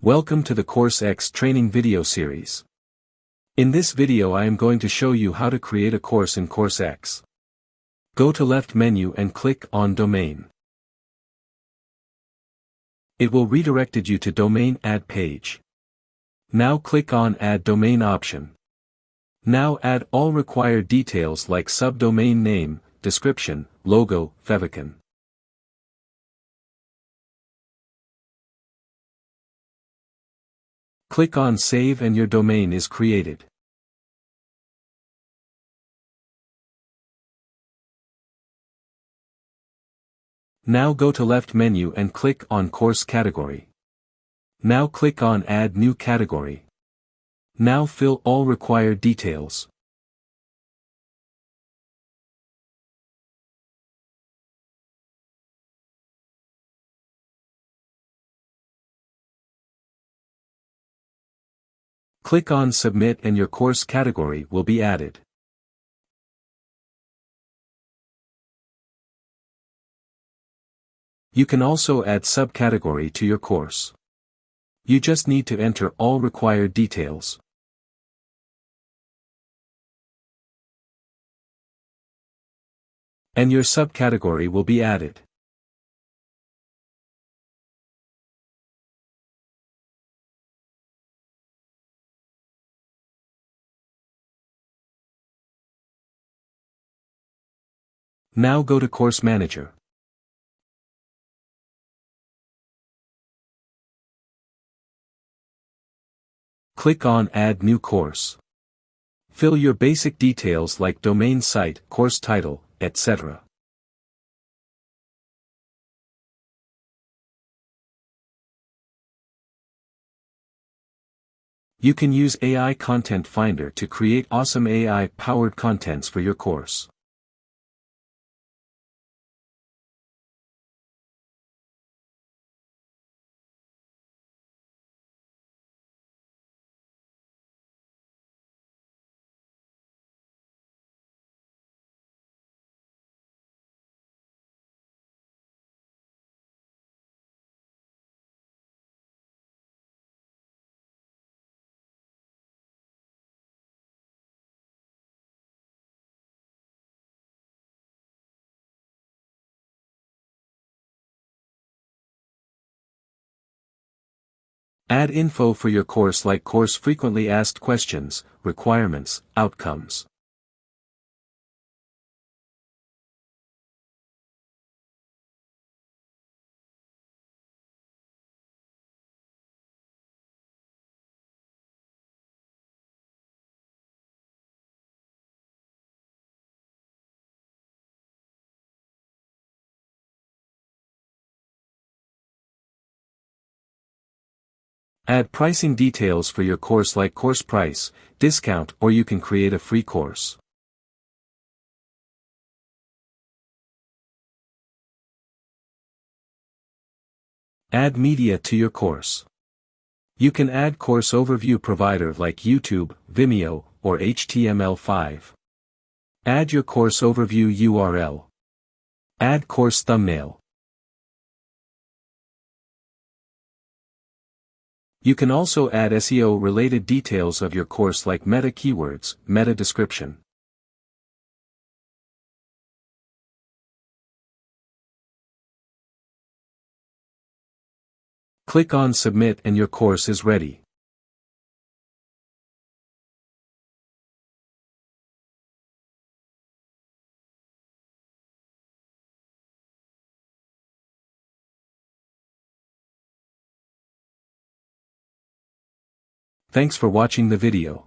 Welcome to the CourseX training video series. In this video I am going to show you how to create a course in CourseX. Go to left menu and click on Domain. It will redirected you to Domain Add page. Now click on Add Domain option. Now add all required details like subdomain name, description, logo, favicon. Click on Save and your domain is created. Now go to left menu and click on Course Category. Now click on Add New Category. Now fill all required details. Click on Submit and your course category will be added. You can also add subcategory to your course. You just need to enter all required details. And your subcategory will be added. Now go to Course Manager. Click on Add New Course. Fill your basic details like domain site, course title, etc. You can use AI Content Finder to create awesome AI-powered contents for your course. Add info for your course like course frequently asked questions, requirements, outcomes. Add pricing details for your course like course price, discount, or you can create a free course. Add media to your course. You can add course overview provider like YouTube, Vimeo, or HTML5. Add your course overview URL. Add course thumbnail. You can also add SEO-related details of your course like meta keywords, meta description. Click on Submit and your course is ready. Thanks for watching the video.